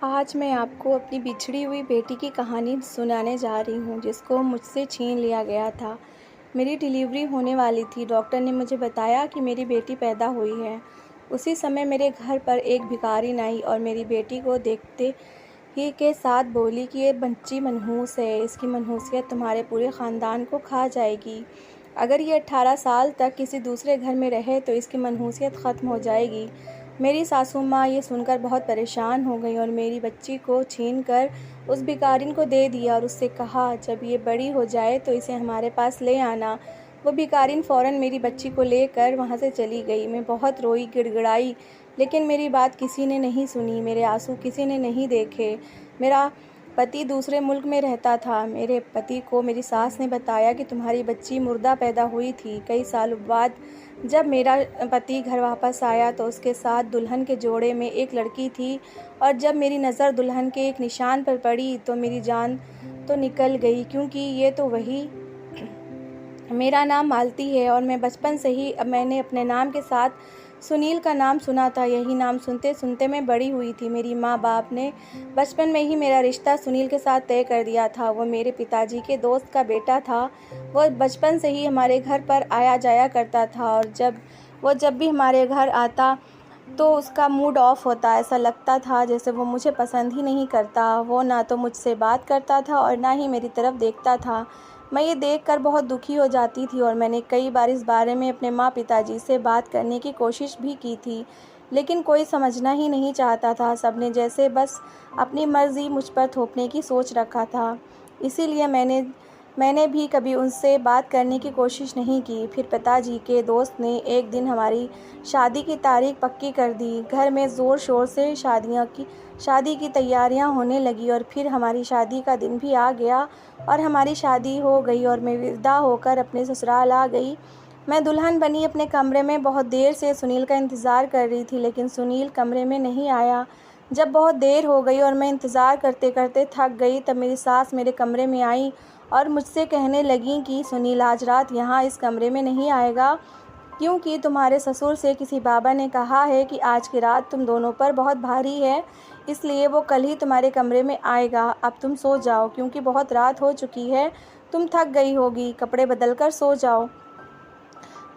आज मैं आपको अपनी बिछड़ी हुई बेटी की कहानी सुनाने जा रही हूँ, जिसको मुझसे छीन लिया गया था। मेरी डिलीवरी होने वाली थी। डॉक्टर ने मुझे बताया कि मेरी बेटी पैदा हुई है। उसी समय मेरे घर पर एक भिखारिन आई और मेरी बेटी को देखते ही के साथ बोली कि ये बच्ची मनहूस है, इसकी मनहूसियत तुम्हारे पूरे ख़ानदान को खा जाएगी। अगर ये 18 साल तक किसी दूसरे घर में रहे तो इसकी मनहूसियत ख़त्म हो जाएगी। मेरी सासू माँ ये सुनकर बहुत परेशान हो गई और मेरी बच्ची को छीन कर उस भिखारिन को दे दिया और उससे कहा, जब ये बड़ी हो जाए तो इसे हमारे पास ले आना। वो भिखारिन फ़ौरन मेरी बच्ची को लेकर वहाँ से चली गई। मैं बहुत रोई, गिड़गिड़ाई, लेकिन मेरी बात किसी ने नहीं सुनी। मेरे आंसू किसी ने नहीं देखे। मेरा पति दूसरे मुल्क में रहता था। मेरे पति को मेरी सास ने बताया कि तुम्हारी बच्ची मुर्दा पैदा हुई थी। कई सालों बाद जब मेरा पति घर वापस आया तो उसके साथ दुल्हन के जोड़े में एक लड़की थी, और जब मेरी नज़र दुल्हन के एक निशान पर पड़ी तो मेरी जान तो निकल गई, क्योंकि ये तो वही मेरा नाम मालती है और मैं बचपन से ही मैंने अपने नाम के साथ सुनील का नाम सुना था। यही नाम सुनते सुनते मैं बड़ी हुई थी। मेरी माँ बाप ने बचपन में ही मेरा रिश्ता सुनील के साथ तय कर दिया था। वो मेरे पिताजी के दोस्त का बेटा था। वो बचपन से ही हमारे घर पर आया जाया करता था, और जब भी हमारे घर आता तो उसका मूड ऑफ होता। ऐसा लगता था जैसे वो मुझे पसंद ही नहीं करता। वो ना तो मुझसे बात करता था और ना ही मेरी तरफ देखता था। मैं ये देखकर बहुत दुखी हो जाती थी और मैंने कई बार इस बारे में अपने माँ पिताजी से बात करने की कोशिश भी की थी, लेकिन कोई समझना ही नहीं चाहता था। सबने जैसे बस अपनी मर्ज़ी मुझ पर थोपने की सोच रखा था। इसीलिए मैंने भी कभी उनसे बात करने की कोशिश नहीं की। फिर पिताजी के दोस्त ने एक दिन हमारी शादी की तारीख पक्की कर दी। घर में ज़ोर शोर से शादी की तैयारियां होने लगी, और फिर हमारी शादी का दिन भी आ गया और हमारी शादी हो गई और मैं विदा होकर अपने ससुराल आ गई। मैं दुल्हन बनी अपने कमरे में बहुत देर से सुनील का इंतज़ार कर रही थी, लेकिन सुनील कमरे में नहीं आया। जब बहुत देर हो गई और मैं इंतज़ार करते करते थक गई, तब मेरी सास मेरे कमरे में आई और मुझसे कहने लगी कि सुनील आज रात यहाँ इस कमरे में नहीं आएगा, क्योंकि तुम्हारे ससुर से किसी बाबा ने कहा है कि आज की रात तुम दोनों पर बहुत भारी है, इसलिए वो कल ही तुम्हारे कमरे में आएगा। अब तुम सो जाओ, क्योंकि बहुत रात हो चुकी है, तुम थक गई होगी, कपड़े बदल कर सो जाओ।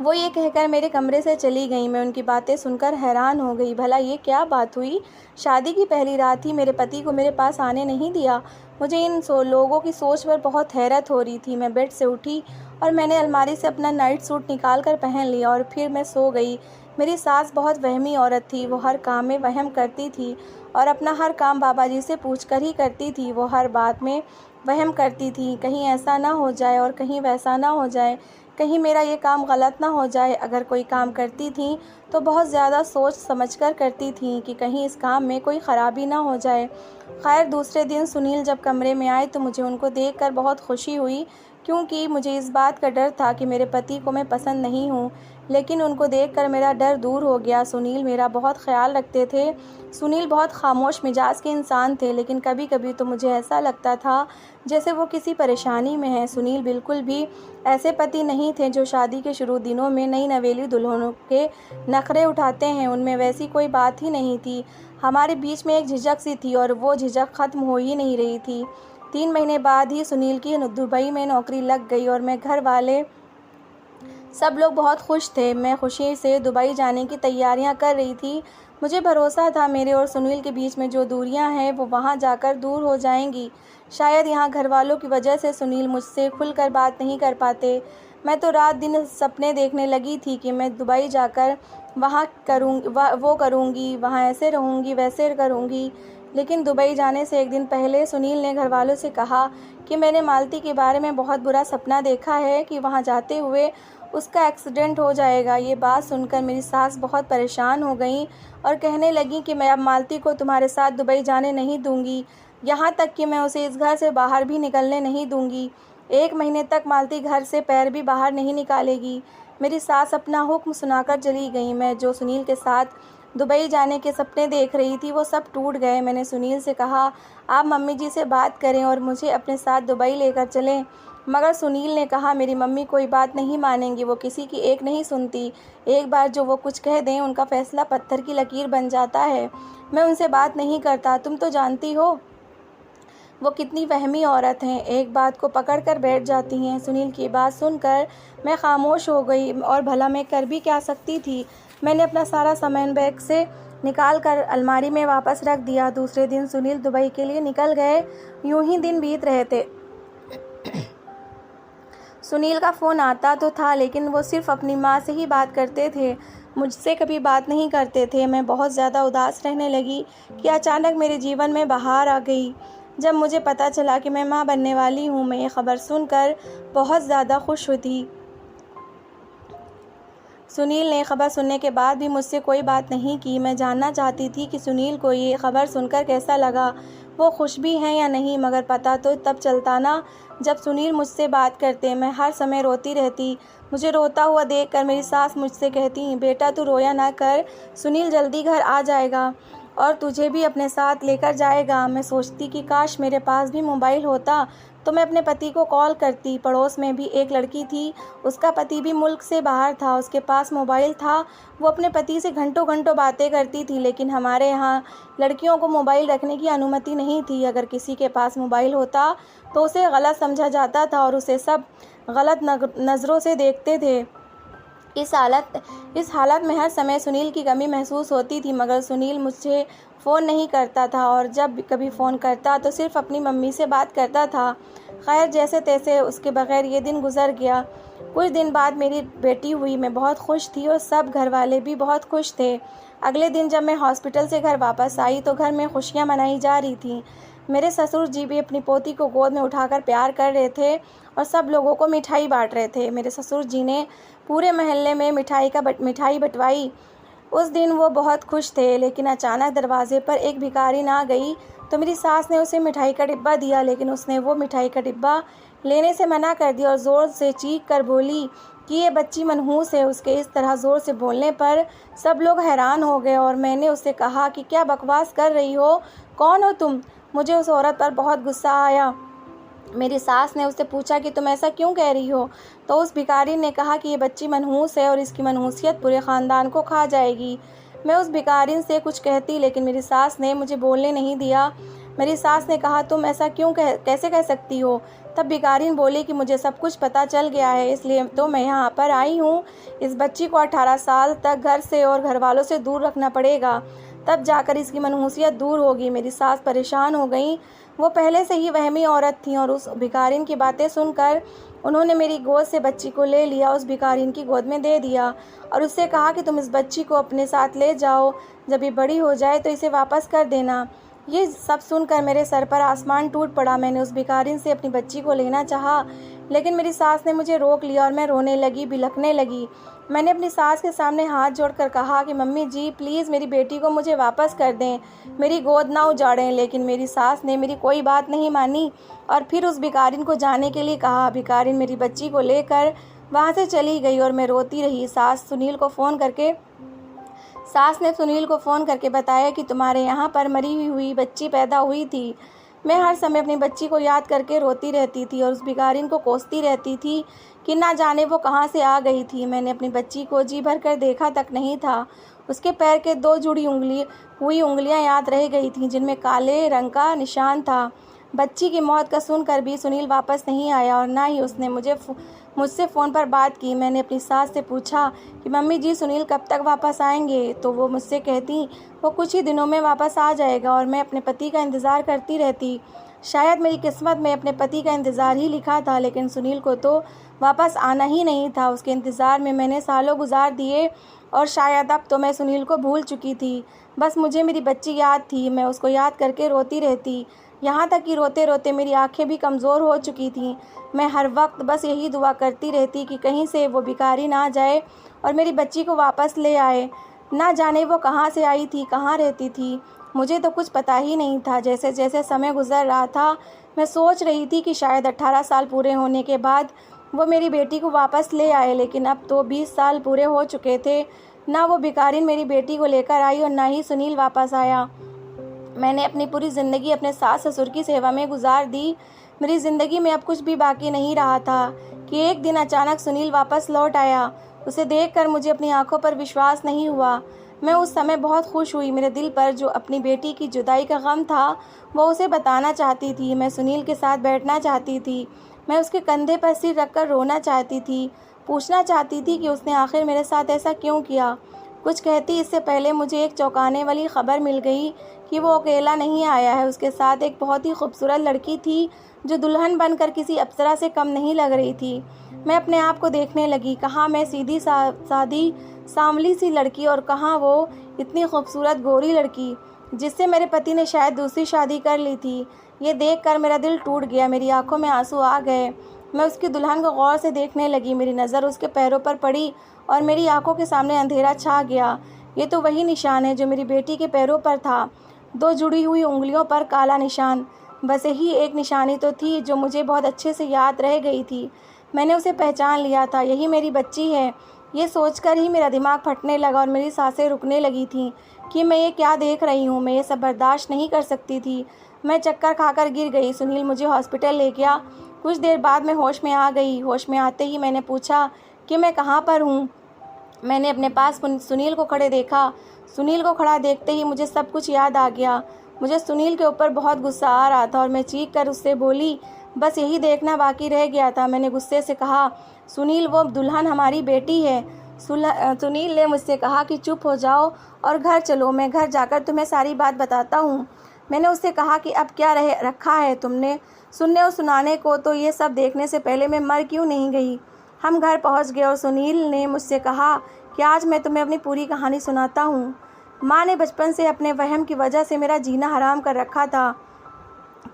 वो ये कहकर मेरे कमरे से चली गई। मैं उनकी बातें सुनकर हैरान हो गई। भला ये क्या बात हुई? शादी की पहली रात ही मेरे पति को मेरे पास आने नहीं दिया। मुझे इन लोगों की सोच पर बहुत हैरत हो रही थी। मैं बेड से उठी और मैंने अलमारी से अपना नाइट सूट निकाल कर पहन लिया और फिर मैं सो गई। मेरी सास बहुत वहमी औरत थी। वो हर काम में वहम करती थी और अपना हर काम बाबा जी से पूछ कर ही करती थी। वो हर बात में वहम करती थी, कहीं ऐसा ना हो जाए और कहीं वैसा ना हो जाए, कहीं मेरा ये काम गलत ना हो जाए। अगर कोई काम करती थी तो बहुत ज़्यादा सोच समझकर करती थी कि कहीं इस काम में कोई ख़राबी ना हो जाए। खैर, दूसरे दिन सुनील जब कमरे में आए तो मुझे उनको देखकर बहुत खुशी हुई, क्योंकि मुझे इस बात का डर था कि मेरे पति को मैं पसंद नहीं हूँ, लेकिन उनको देखकर मेरा डर दूर हो गया। सुनील मेरा बहुत ख्याल रखते थे। सुनील बहुत खामोश मिजाज के इंसान थे, लेकिन कभी कभी तो मुझे ऐसा लगता था जैसे वो किसी परेशानी में है। सुनील बिल्कुल भी ऐसे पति नहीं थे जो शादी के शुरू दिनों में नई नवेली दुल्हनों के नखरे उठाते हैं। उनमें वैसी कोई बात ही नहीं थी। हमारे बीच में एक झिझक सी थी और वो झिझक ख़त्म हो ही नहीं रही थी। 3 महीने बाद ही सुनील की दुबई में नौकरी लग गई और मैं घर वाले सब लोग बहुत खुश थे। मैं खुशी से दुबई जाने की तैयारियां कर रही थी। मुझे भरोसा था मेरे और सुनील के बीच में जो दूरियां हैं वो वहां जाकर दूर हो जाएंगी। शायद यहाँ घर वालों की वजह से सुनील मुझसे खुलकर बात नहीं कर पाते। मैं तो रात दिन सपने देखने लगी थी कि मैं दुबई जाकर वो करूँगी, वहाँ ऐसे रहूँगी, वैसे करूँगी। लेकिन दुबई जाने से एक दिन पहले सुनील ने घर वालों से कहा कि मैंने मालती के बारे में बहुत बुरा सपना देखा है कि वहाँ जाते हुए उसका एक्सीडेंट हो जाएगा। ये बात सुनकर मेरी सास बहुत परेशान हो गई और कहने लगी कि मैं अब मालती को तुम्हारे साथ दुबई जाने नहीं दूंगी, यहाँ तक कि मैं उसे इस घर से बाहर भी निकलने नहीं दूंगी। 1 महीने तक मालती घर से पैर भी बाहर नहीं निकालेगी। मेरी सास अपना हुक्म सुनाकर चली गई। मैं जो सुनील के साथ दुबई जाने के सपने देख रही थी वो सब टूट गए। मैंने सुनील से कहा, आप मम्मी जी से बात करें और मुझे अपने साथ दुबई लेकर चलें। मगर सुनील ने कहा, मेरी मम्मी कोई बात नहीं मानेंगी, वो किसी की एक नहीं सुनती। एक बार जो वो कुछ कह दें उनका फैसला पत्थर की लकीर बन जाता है। मैं उनसे बात नहीं करता, तुम तो जानती हो वो कितनी वहमी औरत हैं, एक बात को पकड़ कर बैठ जाती हैं। सुनील की बात सुनकर मैं खामोश हो गई और भला मैं कर भी क्या सकती थी। मैंने अपना सारा सामान बैग से निकाल कर अलमारी में वापस रख दिया। दूसरे दिन सुनील दुबई के लिए निकल गए। यूं ही दिन बीत रहे थे। सुनील का फ़ोन आता तो था, लेकिन वो सिर्फ़ अपनी माँ से ही बात करते थे, मुझसे कभी बात नहीं करते थे। मैं बहुत ज़्यादा उदास रहने लगी कि अचानक मेरे जीवन में बहार आ गई। जब मुझे पता चला कि मैं माँ बनने वाली हूँ, मैं ये खबर सुनकर बहुत ज़्यादा खुश हुई। सुनील ने खबर सुनने के बाद भी मुझसे कोई बात नहीं की। मैं जानना चाहती थी कि सुनील को ये खबर सुनकर कैसा लगा, वो खुश भी हैं या नहीं, मगर पता तो तब चलता ना जब सुनील मुझसे बात करते। मैं हर समय रोती रहती। मुझे रोता हुआ देखकर मेरी सास मुझसे कहती, बेटा तू रोया ना कर, सुनील जल्दी घर आ जाएगा और तुझे भी अपने साथ लेकर जाएगा। मैं सोचती कि काश मेरे पास भी मोबाइल होता तो मैं अपने पति को कॉल करती। पड़ोस में भी एक लड़की थी, उसका पति भी मुल्क से बाहर था, उसके पास मोबाइल था। वो अपने पति से घंटों घंटों बातें करती थी, लेकिन हमारे यहाँ लड़कियों को मोबाइल रखने की अनुमति नहीं थी। अगर किसी के पास मोबाइल होता तो उसे गलत समझा जाता था और उसे सब गलत नज़रों से देखते थे। इस हालत में हर समय सुनील की कमी महसूस होती थी, मगर सुनील मुझसे फ़ोन नहीं करता था और जब कभी फ़ोन करता तो सिर्फ़ अपनी मम्मी से बात करता था। खैर, जैसे तैसे उसके बगैर ये दिन गुजर गया। कुछ दिन बाद मेरी बेटी हुई। मैं बहुत खुश थी और सब घर वाले भी बहुत खुश थे। अगले दिन जब मैं हॉस्पिटल से घर वापस आई तो घर में खुशियाँ मनाई जा रही थीं। मेरे ससुर जी भी अपनी पोती को गोद में उठाकर प्यार कर रहे थे और सब लोगों को मिठाई बांट रहे थे। मेरे ससुर जी ने पूरे मोहल्ले में मिठाई बंटवाई। उस दिन वो बहुत खुश थे, लेकिन अचानक दरवाजे पर एक भिखारिन आ गई तो मेरी सास ने उसे मिठाई का डिब्बा दिया, लेकिन उसने वो मिठाई का डिब्बा लेने से मना कर दिया और ज़ोर से चीख कर बोली कि ये बच्ची मनहूस है। उसके इस तरह ज़ोर से बोलने पर सब लोग हैरान हो गए और मैंने उससे कहा कि क्या बकवास कर रही हो, कौन हो तुम? मुझे उस औरत पर बहुत गुस्सा आया। मेरी सास ने उससे पूछा कि तुम ऐसा क्यों कह रही हो? तो उस भिखारी ने कहा कि ये बच्ची मनहूस है और इसकी मनहूसियत पूरे ख़ानदान को खा जाएगी। मैं उस भिखारिन से कुछ कहती, लेकिन मेरी सास ने मुझे बोलने नहीं दिया। मेरी सास ने कहा, तुम ऐसा कैसे कह सकती हो? तब भिखारिन बोली कि मुझे सब कुछ पता चल गया है, इसलिए तो मैं यहाँ पर आई हूँ। इस बच्ची को 18 साल तक घर से और घर वालों से दूर रखना पड़ेगा, तब जाकर इसकी मनहूसियत दूर होगी। मेरी सास परेशान हो गई। वो पहले से ही वहमी औरत थी और उस भिखारिन की बातें सुनकर उन्होंने मेरी गोद से बच्ची को ले लिया, उस भिखारिन की गोद में दे दिया और उससे कहा कि तुम इस बच्ची को अपने साथ ले जाओ, जब ये बड़ी हो जाए तो इसे वापस कर देना। ये सब सुनकर मेरे सर पर आसमान टूट पड़ा। मैंने उस भिखारिन से अपनी बच्ची को लेना चाहा, लेकिन मेरी सास ने मुझे रोक लिया और मैं रोने लगी, बिलखने लगी। मैंने अपनी सास के सामने हाथ जोड़कर कहा कि मम्मी जी, प्लीज़ मेरी बेटी को मुझे वापस कर दें, मेरी गोद ना उजाड़ें। लेकिन मेरी सास ने मेरी कोई बात नहीं मानी और फिर उस भिखारिन को जाने के लिए कहा। भिखारिन मेरी बच्ची को लेकर वहाँ से चली गई और मैं रोती रही। सास ने सुनील को फ़ोन करके बताया कि तुम्हारे यहाँ पर मरी हुई बच्ची पैदा हुई थी। मैं हर समय अपनी बच्ची को याद करके रोती रहती थी और उस भिखारिन को कोसती रहती थी कि ना जाने वो कहाँ से आ गई थी। मैंने अपनी बच्ची को जी भर कर देखा तक नहीं था। उसके पैर के 2 जुड़ी हुई उंगलियां याद रह गई थीं, जिनमें काले रंग का निशान था। बच्ची की मौत का सुनकर भी सुनील वापस नहीं आया और ना ही उसने मुझसे फ़ोन पर बात की। मैंने अपनी सास से पूछा कि मम्मी जी, सुनील कब तक वापस आएंगे? तो वो मुझसे कहती वो कुछ ही दिनों में वापस आ जाएगा और मैं अपने पति का इंतज़ार करती रहती। शायद मेरी किस्मत में अपने पति का इंतज़ार ही लिखा था, लेकिन सुनील को तो वापस आना ही नहीं था। उसके इंतज़ार में मैंने सालों गुजार दिए और शायद अब तो मैं सुनील को भूल चुकी थी। बस मुझे मेरी बच्ची याद थी। मैं उसको याद करके रोती रहती, यहाँ तक कि रोते रोते मेरी आंखें भी कमज़ोर हो चुकी थीं। मैं हर वक्त बस यही दुआ करती रहती कि कहीं से वो भिखारी ना जाए और मेरी बच्ची को वापस ले आए। ना जाने वो कहाँ से आई थी, कहाँ रहती थी, मुझे तो कुछ पता ही नहीं था। जैसे जैसे समय गुजर रहा था, मैं सोच रही थी कि शायद 18 साल पूरे होने के बाद वो मेरी बेटी को वापस ले आए, लेकिन अब तो 20 साल पूरे हो चुके थे। ना वो भिखारिन मेरी बेटी को लेकर आई और ना ही सुनील वापस आया। मैंने अपनी पूरी ज़िंदगी अपने सास ससुर की सेवा में गुजार दी। मेरी ज़िंदगी में अब कुछ भी बाकी नहीं रहा था कि एक दिन अचानक सुनील वापस लौट आया। उसे देखकर मुझे अपनी आंखों पर विश्वास नहीं हुआ। मैं उस समय बहुत खुश हुई। मेरे दिल पर जो अपनी बेटी की जुदाई का गम था वो उसे बताना चाहती थी। मैं सुनील के साथ बैठना चाहती थी। मैं उसके कंधे पर सिर रखकर रोना चाहती थी, पूछना चाहती थी कि उसने आखिर मेरे साथ ऐसा क्यों किया। कुछ कहती इससे पहले मुझे एक चौंकाने वाली खबर मिल गई कि वो अकेला नहीं आया है। उसके साथ एक बहुत ही खूबसूरत लड़की थी जो दुल्हन बनकर किसी अप्सरा से कम नहीं लग रही थी। मैं अपने आप को देखने लगी, कहाँ मैं सीधी सादी सांवली सी लड़की और कहाँ वो इतनी खूबसूरत गोरी लड़की जिससे मेरे पति ने शायद दूसरी शादी कर ली थी। ये देखकर मेरा दिल टूट गया, मेरी आंखों में आंसू आ गए। मैं उसकी दुल्हन को गौर से देखने लगी। मेरी नज़र उसके पैरों पर पड़ी और मेरी आंखों के सामने अंधेरा छा गया। ये तो वही निशान है जो मेरी बेटी के पैरों पर था, 2 जुड़ी हुई उंगलियों पर काला निशान। बस यही एक निशानी तो थी जो मुझे बहुत अच्छे से याद रह गई थी। मैंने उसे पहचान लिया था, यही मेरी बच्ची है। ये सोचकर ही मेरा दिमाग फटने लगा और मेरी सांसें रुकने लगी थीं कि मैं ये क्या देख रही हूँ। मैं ये सब बर्दाश्त नहीं कर सकती थी। मैं चक्कर खाकर गिर गई। सुनील मुझे हॉस्पिटल ले गया। कुछ देर बाद मैं होश में आ गई। होश में आते ही मैंने पूछा कि मैं कहाँ पर हूँ। मैंने अपने पास सुनील को खड़े देखा। सुनील को खड़ा देखते ही मुझे सब कुछ याद आ गया। मुझे सुनील के ऊपर बहुत गुस्सा आ रहा था और मैं चीख कर उससे बोली, बस यही देखना बाकी रह गया था। मैंने गुस्से से कहा, सुनील वो दुल्हन हमारी बेटी है। सुनील ने मुझसे कहा कि चुप हो जाओ और घर चलो, मैं घर जाकर तुम्हें सारी बात बताता हूँ। मैंने उससे कहा कि अब क्या रखा है तुमने सुनने और सुनाने को, तो ये सब देखने से पहले मैं मर क्यों नहीं गई। हम घर पहुँच गए और सुनील ने मुझसे कहा कि आज मैं तुम्हें अपनी पूरी कहानी सुनाता हूँ। माँ ने बचपन से अपने वहम की वजह से मेरा जीना हराम कर रखा था।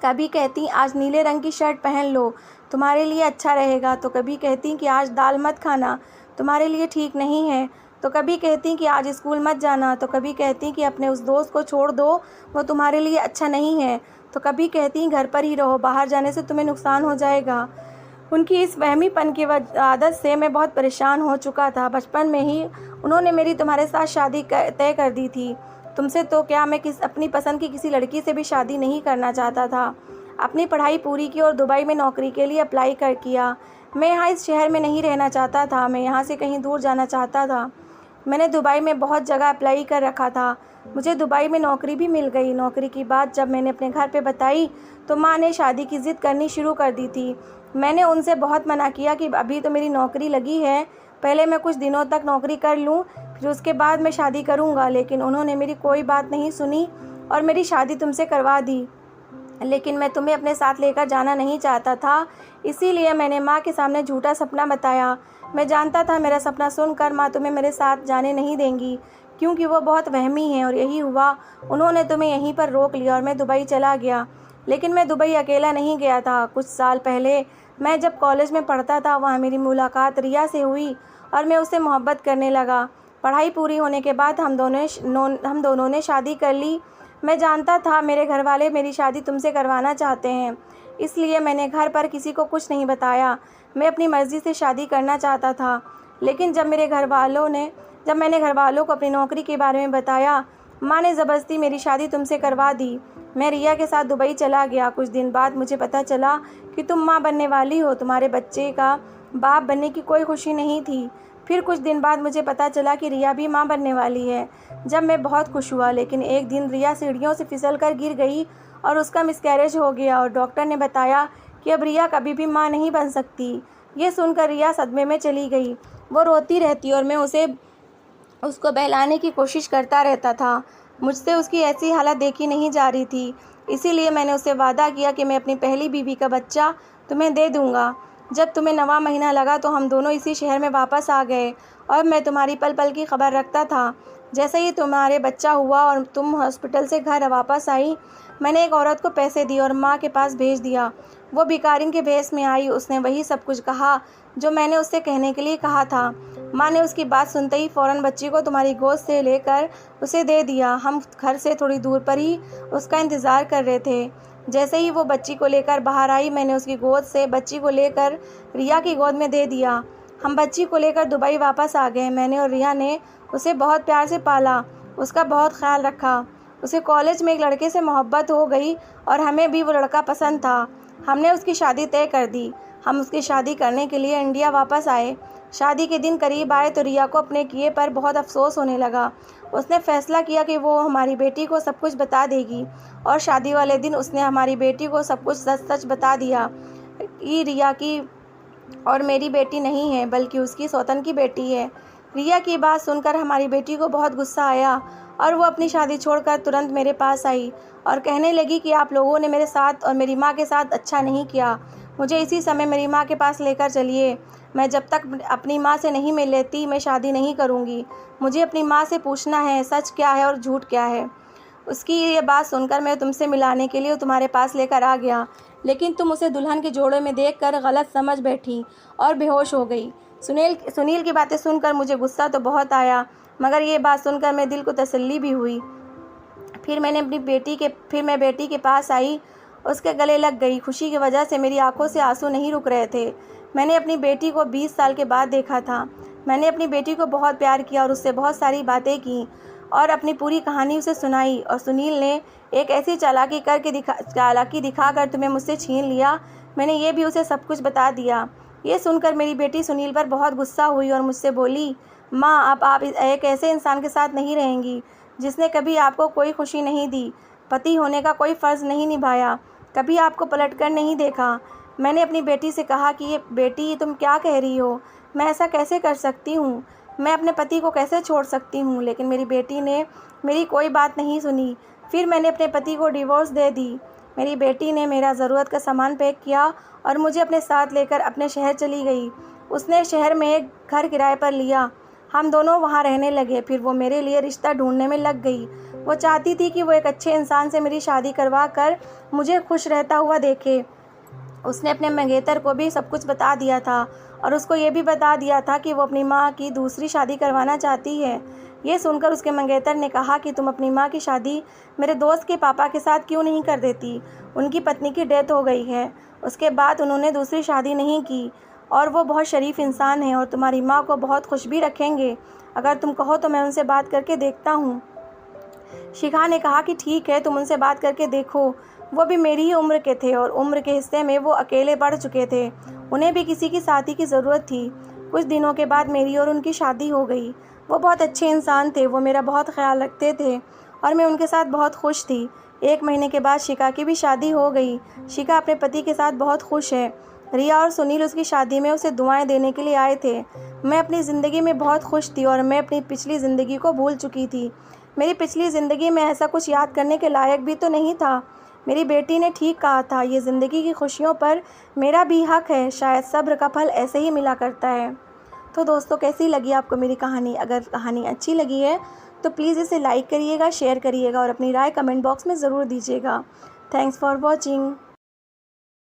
कभी कहती आज नीले रंग की शर्ट पहन लो, तुम्हारे लिए अच्छा रहेगा, तो कभी कहती कि आज दाल मत खाना, तुम्हारे लिए ठीक नहीं है, तो कभी कहती कि आज स्कूल मत जाना, तो कभी कहती कि अपने उस दोस्त को छोड़ दो, वो तुम्हारे लिए अच्छा नहीं है, तो कभी कहती घर पर ही रहो, बाहर जाने से तुम्हें नुकसान हो जाएगा। उनकी इस वहमीपन की आदत से मैं बहुत परेशान हो चुका था। बचपन में ही उन्होंने मेरी तुम्हारे साथ शादी तय कर दी थी। तुमसे तो क्या, मैं अपनी पसंद की किसी लड़की से भी शादी नहीं करना चाहता था। अपनी पढ़ाई पूरी की और दुबई में नौकरी के लिए अप्लाई किया। मैं यहाँ इस शहर में नहीं रहना चाहता था, मैं यहाँ से कहीं दूर जाना चाहता था। मैंने दुबई में बहुत जगह अप्लाई कर रखा था। मुझे दुबई में नौकरी भी मिल गई। नौकरी की बात जब मैंने अपने घर पे बताई तो माँ ने शादी की ज़िद करनी शुरू कर दी थी। मैंने उनसे बहुत मना किया कि अभी तो मेरी नौकरी लगी है, पहले मैं कुछ दिनों तक नौकरी कर लूँ, फिर उसके बाद मैं शादी करूँगा। लेकिन उन्होंने मेरी कोई बात नहीं सुनी और मेरी शादी तुमसे करवा दी। लेकिन मैं तुम्हें अपने साथ लेकर जाना नहीं चाहता था, इसीलिए मैंने माँ के सामने झूठा सपना बताया। मैं जानता था मेरा सपना सुनकर माँ तुम्हें मेरे साथ जाने नहीं देंगी, क्योंकि वो बहुत वहमी हैं, और यही हुआ। उन्होंने तुम्हें यहीं पर रोक लिया और मैं दुबई चला गया। लेकिन मैं दुबई अकेला नहीं गया था। कुछ साल पहले मैं जब कॉलेज में पढ़ता था, वहाँ मेरी मुलाकात रिया से हुई और मैं उससे मोहब्बत करने लगा। पढ़ाई पूरी होने के बाद हम दोनों ने शादी कर ली। मैं जानता था मेरे घर वाले मेरी शादी तुमसे करवाना चाहते हैं, इसलिए मैंने घर पर किसी को कुछ नहीं बताया। मैं अपनी मर्ज़ी से शादी करना चाहता था। लेकिन जब मैंने घर वालों को अपनी नौकरी के बारे में बताया, माँ ने ज़बरदस्ती मेरी शादी तुमसे करवा दी। मैं रिया के साथ दुबई चला गया। कुछ दिन बाद मुझे पता चला कि तुम माँ बनने वाली हो। तुम्हारे बच्चे का बाप बनने की कोई खुशी नहीं थी। फिर कुछ दिन बाद मुझे पता चला कि रिया भी माँ बनने वाली है। जब मैं बहुत खुश हुआ, लेकिन एक दिन रिया सीढ़ियों से फिसलकर गिर गई और उसका मिसकैरेज हो गया और डॉक्टर ने बताया कि अब रिया कभी भी माँ नहीं बन सकती। ये सुनकर रिया सदमे में चली गई। वो रोती रहती और मैं उसको बहलाने की कोशिश करता रहता था। मुझसे उसकी ऐसी हालत देखी नहीं जा रही थी, इसीलिए मैंने उससे वादा किया कि मैं अपनी पहली बीवी का बच्चा तुम्हें दे दूँगा। जब तुम्हें 9वां महीना लगा तो हम दोनों इसी शहर में वापस आ गए और मैं तुम्हारी पल पल की खबर रखता था। जैसे ही तुम्हारे बच्चा हुआ और तुम हॉस्पिटल से घर वापस आई, मैंने एक औरत को पैसे दिए और माँ के पास भेज दिया। वो भिखारिन के भेष में आई। उसने वही सब कुछ कहा जो मैंने उससे कहने के लिए कहा था। माँ ने उसकी बात सुनते ही फ़ौरन बच्ची को तुम्हारी गोद से लेकर उसे दे दिया। हम घर से थोड़ी दूर पर ही उसका इंतज़ार कर रहे थे। जैसे ही वो बच्ची को लेकर बाहर आई, मैंने उसकी गोद से बच्ची को लेकर रिया की गोद में दे दिया। हम बच्ची को लेकर दुबई वापस आ गए। मैंने और रिया ने उसे बहुत प्यार से पाला, उसका बहुत ख्याल रखा। उसे कॉलेज में एक लड़के से मोहब्बत हो गई और हमें भी वो लड़का पसंद था। हमने उसकी शादी तय कर दी। हम उसकी शादी करने के लिए इंडिया वापस आए। शादी के दिन करीब आए तो रिया को अपने किए पर बहुत अफसोस होने लगा। उसने फैसला किया कि वो हमारी बेटी को सब कुछ बता देगी और शादी वाले दिन उसने हमारी बेटी को सब कुछ सच सच बता दिया कि रिया की और मेरी बेटी नहीं है, बल्कि उसकी सौतन की बेटी है। रिया की बात सुनकर हमारी बेटी को बहुत गुस्सा आया और वो अपनी शादी छोड़कर तुरंत मेरे पास आई और कहने लगी कि आप लोगों ने मेरे साथ और मेरी माँ के साथ अच्छा नहीं किया। मुझे इसी समय मेरी माँ के पास लेकर चलिए। मैं जब तक अपनी माँ से नहीं मिल लेती मैं शादी नहीं करूँगी। मुझे अपनी माँ से पूछना है सच क्या है और झूठ क्या है। उसकी ये बात सुनकर मैं तुमसे मिलाने के लिए तुम्हारे पास लेकर आ गया, लेकिन तुम उसे दुल्हन के जोड़े में देखकर गलत समझ बैठी और बेहोश हो गई। सुनील की बातें सुनकर मुझे गुस्सा तो बहुत आया, मगर ये बात सुनकर मेरे दिल को तसल्ली भी हुई। फिर मैं बेटी के पास आई, उसके गले लग गई। खुशी की वजह से मेरी आंखों से आंसू नहीं रुक रहे थे। मैंने अपनी बेटी को 20 साल के बाद देखा था। मैंने अपनी बेटी को बहुत प्यार किया और उससे बहुत सारी बातें की और अपनी पूरी कहानी उसे सुनाई। और सुनील ने एक ऐसी चालाकी दिखाकर तुम्हें मुझसे छीन लिया। मैंने ये भी उसे सब कुछ बता दिया। ये सुनकर मेरी बेटी सुनील पर बहुत गुस्सा हुई और मुझसे बोली, माँ अब आप एक ऐसे इंसान के साथ नहीं रहेंगी जिसने कभी आपको कोई खुशी नहीं दी, पति होने का कोई फ़र्ज़ नहीं निभाया, कभी आपको पलटकर नहीं देखा। मैंने अपनी बेटी से कहा कि ये बेटी तुम क्या कह रही हो, मैं ऐसा कैसे कर सकती हूँ, मैं अपने पति को कैसे छोड़ सकती हूँ। लेकिन मेरी बेटी ने मेरी कोई बात नहीं सुनी। फिर मैंने अपने पति को डिवोर्स दे दी। मेरी बेटी ने मेरा ज़रूरत का सामान पैक किया और मुझे अपने साथ लेकर अपने शहर चली गई। उसने शहर में एक घर किराए पर लिया। हम दोनों वहाँ रहने लगे। फिर वो मेरे लिए रिश्ता ढूंढने में लग गई। वो चाहती थी कि वो एक अच्छे इंसान से मेरी शादी करवा कर मुझे खुश रहता हुआ देखे। उसने अपने मंगेतर को भी सब कुछ बता दिया था और उसको ये भी बता दिया था कि वो अपनी माँ की दूसरी शादी करवाना चाहती है। ये सुनकर उसके मंगेतर ने कहा कि तुम अपनी माँ की शादी मेरे दोस्त के पापा के साथ क्यों नहीं कर देती, उनकी पत्नी की डेथ हो गई है। उसके बाद उन्होंने दूसरी शादी नहीं की और वो बहुत शरीफ इंसान है और तुम्हारी माँ को बहुत खुश भी रखेंगे। अगर तुम कहो तो मैं उनसे बात करके देखता हूँ। शिखा ने कहा कि ठीक है, तुम उनसे बात करके देखो। वो भी मेरी ही उम्र के थे और उम्र के हिस्से में वो अकेले बढ़ चुके थे। उन्हें भी किसी की साथी की ज़रूरत थी। कुछ दिनों के बाद मेरी और उनकी शादी हो गई। वो बहुत अच्छे इंसान थे, वो मेरा बहुत ख्याल रखते थे और मैं उनके साथ बहुत खुश थी। 1 महीने के बाद शिखा की भी शादी हो गई। शिखा अपने पति के साथ बहुत खुश है। रिया और सुनील उसकी शादी में उसे दुआएं देने के लिए आए थे। मैं अपनी ज़िंदगी में बहुत खुश थी और मैं अपनी पिछली ज़िंदगी को भूल चुकी थी। मेरी पिछली ज़िंदगी में ऐसा कुछ याद करने के लायक भी तो नहीं था। मेरी बेटी ने ठीक कहा था, ये ज़िंदगी की खुशियों पर मेरा भी हक है। शायद सब्र का फल ऐसे ही मिला करता है। तो दोस्तों, कैसी लगी आपको मेरी कहानी? अगर कहानी अच्छी लगी है तो प्लीज़ इसे लाइक करिएगा, शेयर करिएगा और अपनी राय कमेंट बॉक्स में ज़रूर दीजिएगा। Thanks for watching.